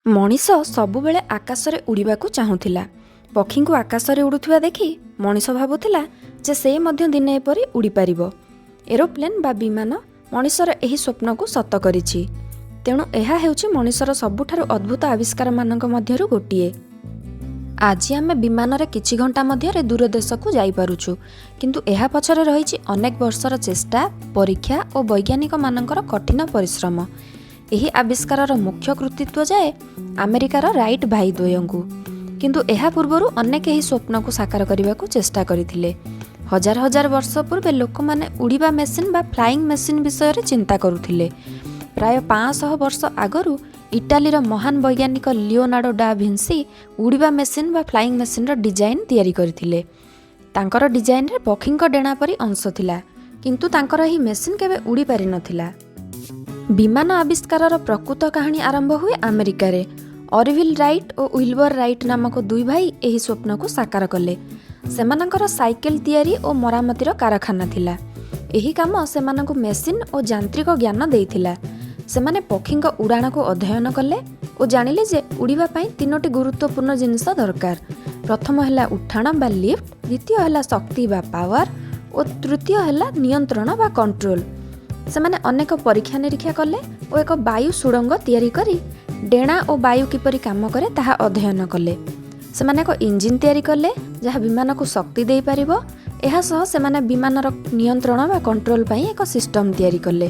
ମଣିଷ ସବୁବେଳେ ଆକାଶରେ ଉଡ଼ିବାକୁ ଚାହୁଁଥିଲା। ପକ୍ଷୀଙ୍କୁ ଆକାଶରେ ଉଡ଼ୁଥିବା ଦେଖି ମଣିଷ ଭାବୁଥିଲା ଯେ ସେ ମଧ୍ୟ ଦିନେ ଏପରି ଉଡ଼ିପାରିବ। ଏରୋପ୍ଲେନ୍ ବା ବିମାନ ମଣିଷର ଏହି ସ୍ୱପ୍ନକୁ ସତ କରିଛି। ତେଣୁ ଏହା ହେଉଛି ମଣିଷର ସବୁଠାରୁ ଅଦ୍ଭୁତ ଆବିଷ୍କାରମାନଙ୍କ ମଧ୍ୟରୁ ଗୋଟିଏ। ଆଜି ଆମେ ବିମାନରେ କିଛି ଘଣ୍ଟା ମଧ୍ୟରେ ଦୂର ଦେଶକୁ ଯାଇପାରୁଛୁ, କିନ୍ତୁ ଏହା ପଛରେ ରହିଛି ଅନେକ ବର୍ଷର ଚେଷ୍ଟା, ପରୀକ୍ଷା ଓ ବୈଜ୍ଞାନିକମାନଙ୍କର କଠିନ ପରିଶ୍ରମ। ଏହି ଆବିଷ୍କାରର ମୁଖ୍ୟ କୃତିତ୍ୱ ଯାଏ ଆମେରିକାର ରାଇଟ୍ ଭାଇଦ୍ୱୟଙ୍କୁ। କିନ୍ତୁ ଏହା ପୂର୍ବରୁ ଅନେକ ଏହି ସ୍ୱପ୍ନକୁ ସାକାର କରିବାକୁ ଚେଷ୍ଟା କରିଥିଲେ। ହଜାର ହଜାର ବର୍ଷ ପୂର୍ବେ ଲୋକମାନେ ଉଡ଼ିବା ମେସିନ୍ ବା ଫ୍ଲାଇଂ ମେସିନ୍ ବିଷୟରେ ଚିନ୍ତା କରୁଥିଲେ। ପ୍ରାୟ 500 ବର୍ଷ ଆଗରୁ ଇଟାଲୀର ମହାନ ବୈଜ୍ଞାନିକ ଲିଓନାର୍ଡୋ ଡା ଭିନ୍ସି ଉଡ଼ିବା ମେସିନ୍ ବା ଫ୍ଲାଇଂ ମେସିନ୍ର ଡିଜାଇନ୍ ତିଆରି କରିଥିଲେ। ତାଙ୍କର ଡିଜାଇନ୍ରେ ପକ୍ଷୀଙ୍କ ଡେଣା ପରି ଅଂଶ ଥିଲା, କିନ୍ତୁ ତାଙ୍କର ଏହି ମେସିନ୍ କେବେ ଉଡ଼ି ପାରିନଥିଲା। ବିମାନ ଆବିଷ୍କାରର ପ୍ରକୃତ କାହାଣୀ ଆରମ୍ଭ ହୁଏ ଆମେରିକାରେ। ଅରଭିଲ୍ ରାଇଟ୍ ଓ ୱିଲବର୍ ରାଇଟ୍ ନାମକ ଦୁଇ ଭାଇ ଏହି ସ୍ୱପ୍ନକୁ ସାକାର କଲେ। ସେମାନଙ୍କର ସାଇକେଲ ତିଆରି ଓ ମରାମତିର କାରଖାନା ଥିଲା। ଏହି କାମ ସେମାନଙ୍କୁ ମେସିନ୍ ଓ ଯାନ୍ତ୍ରିକ ଜ୍ଞାନ ଦେଇଥିଲା। ସେମାନେ ପକ୍ଷୀଙ୍କ ଉଡ଼ାଣକୁ ଅଧ୍ୟୟନ କଲେ ଓ ଜାଣିଲେ ଯେ ଉଡ଼ିବା ପାଇଁ 3ଟି ଗୁରୁତ୍ୱପୂର୍ଣ୍ଣ ଜିନିଷ ଦରକାର। ପ୍ରଥମ ହେଲା ଉଠାଣ ବା ଲିଫ୍ଟ, ଦ୍ୱିତୀୟ ହେଲା ଶକ୍ତି ବା ପାୱାର ଓ ତୃତୀୟ ହେଲା ନିୟନ୍ତ୍ରଣ ବା କଣ୍ଟ୍ରୋଲ। ସେମାନେ ଅନେକ ପରୀକ୍ଷା ନିରୀକ୍ଷା କଲେ ଓ ଏକ ବାୟୁ ସୁଡ଼ଙ୍ଗ ତିଆରି କରି ଡେଣା ଓ ବାୟୁ କିପରି କାମ କରେ ତାହା ଅଧ୍ୟୟନ କଲେ। ସେମାନେ ଏକ ଇଞ୍ଜିନ୍ ତିଆରି କଲେ ଯାହା ବିମାନକୁ ଶକ୍ତି ଦେଇପାରିବ। ଏହା ସହ ସେମାନେ ବିମାନର ନିୟନ୍ତ୍ରଣ ବା କଣ୍ଟ୍ରୋଲ ପାଇଁ ଏକ ସିଷ୍ଟମ ତିଆରି କଲେ,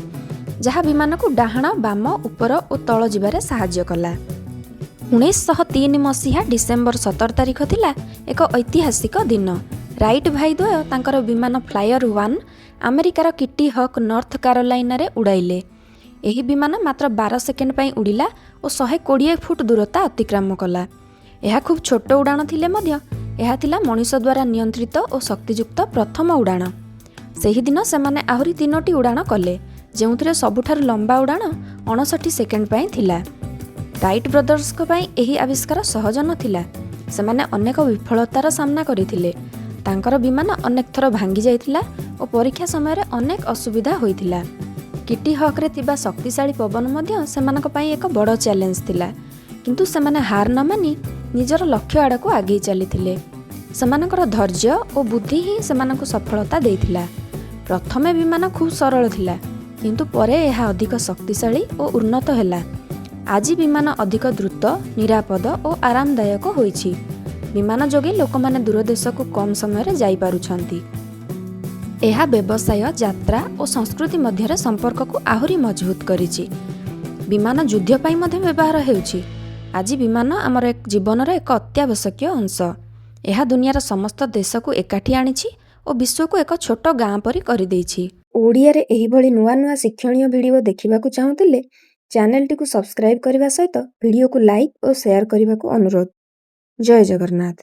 ଯାହା ବିମାନକୁ ଡାହାଣ, ବାମ, ଉପର ଓ ତଳ ଯିବାରେ ସାହାଯ୍ୟ କଲା। 1903 ମସିହା ଡିସେମ୍ବର 17 ତାରିଖ ଥିଲା ଏକ ଐତିହାସିକ ଦିନ। ରାଇଟ୍ ଭାଇଦ୍ୱୟ ତାଙ୍କର ବିମାନ ଫ୍ଲାୟର 1 ଆମେରିକାର କିଟି ହକ୍ ନର୍ଥ କାରୋଲାଇନାରେ ଉଡ଼ାଇଲେ। ଏହି ବିମାନ ମାତ୍ର 12 ସେକେଣ୍ଡ ପାଇଁ ଉଡ଼ିଲା ଓ 120 ଫୁଟ ଦୂରତା ଅତିକ୍ରମ କଲା। ଏହା ଖୁବ୍ ଛୋଟ ଉଡ଼ାଣ ଥିଲେ ମଧ୍ୟ ଏହା ଥିଲା ମଣିଷ ଦ୍ୱାରା ନିୟନ୍ତ୍ରିତ ଓ ଶକ୍ତିଯୁକ୍ତ ପ୍ରଥମ ଉଡ଼ାଣ। ସେହିଦିନ ସେମାନେ ଆହୁରି 3ଟି ଉଡ଼ାଣ କଲେ, ଯେଉଁଥିରେ ସବୁଠାରୁ ଲମ୍ବା ଉଡ଼ାଣ 59 ସେକେଣ୍ଡ ପାଇଁ ଥିଲା। ରାଇଟ୍ ବ୍ରଦର୍ସଙ୍କ ପାଇଁ ଏହି ଆବିଷ୍କାର ସହଜ ନଥିଲା। ସେମାନେ ଅନେକ ବିଫଳତାର ସାମ୍ନା କରିଥିଲେ। ତାଙ୍କର ବିମାନ ଅନେକ ଥର ଭାଙ୍ଗି ଯାଇଥିଲା ଓ ପରୀକ୍ଷା ସମୟରେ ଅନେକ ଅସୁବିଧା ହୋଇଥିଲା। କିଟି ହକ୍ରେ ଥିବା ଶକ୍ତିଶାଳୀ ପବନ ମଧ୍ୟ ସେମାନଙ୍କ ପାଇଁ ଏକ ବଡ଼ ଚ୍ୟାଲେଞ୍ଜ ଥିଲା, କିନ୍ତୁ ସେମାନେ ହାର ନ ମାନି ନିଜର ଲକ୍ଷ୍ୟ ଆଡ଼କୁ ଆଗେଇ ଚାଲିଥିଲେ। ସେମାନଙ୍କର ଧୈର୍ଯ୍ୟ ଓ ବୁଦ୍ଧି ହିଁ ସେମାନଙ୍କୁ ସଫଳତା ଦେଇଥିଲା। ପ୍ରଥମେ ବିମାନ ଖୁବ୍ ସରଳ ଥିଲା, କିନ୍ତୁ ପରେ ଏହା ଅଧିକ ଶକ୍ତିଶାଳୀ ଓ ଉନ୍ନତ ହେଲା। ଆଜି ବିମାନ ଅଧିକ ଦ୍ରୁତ, ନିରାପଦ ଓ ଆରାମଦାୟକ ହୋଇଛି। ବିମାନ ଯୋଗେ ଲୋକମାନେ ଦୂର ଦେଶକୁ କମ୍ ସମୟରେ ଯାଇପାରୁଛନ୍ତି। ଏହା ବ୍ୟବସାୟ, ଯାତ୍ରା ଓ ସଂସ୍କୃତି ମଧ୍ୟରେ ସମ୍ପର୍କକୁ ଆହୁରି ମଜବୁତ କରିଛି। ବିମାନ ଯୁଦ୍ଧ ପାଇଁ ମଧ୍ୟ ବ୍ୟବହାର ହେଉଛି। ଆଜି ବିମାନ ଆମର ଜୀବନର ଏକ ଅତ୍ୟାବଶ୍ୟକୀୟ ଅଂଶ। ଏହା ଦୁନିଆର ସମସ୍ତ ଦେଶକୁ ଏକାଠି ଆଣିଛି ଓ ବିଶ୍ୱକୁ ଏକ ଛୋଟ ଗାଁ ପରି କରିଦେଇଛି। ଓଡ଼ିଆରେ ଏହିଭଳି ନୂଆ ନୂଆ ଶିକ୍ଷଣୀୟ ଭିଡ଼ିଓ ଦେଖିବାକୁ ଚାହୁଁଥିଲେ ଚ୍ୟାନେଲଟିକୁ ସବସ୍କ୍ରାଇବ୍ କରିବା ସହିତ ଭିଡ଼ିଓକୁ ଲାଇକ୍ ଓ ସେୟାର କରିବାକୁ ଅନୁରୋଧ। ଜୟ ଜଗନ୍ନାଥ।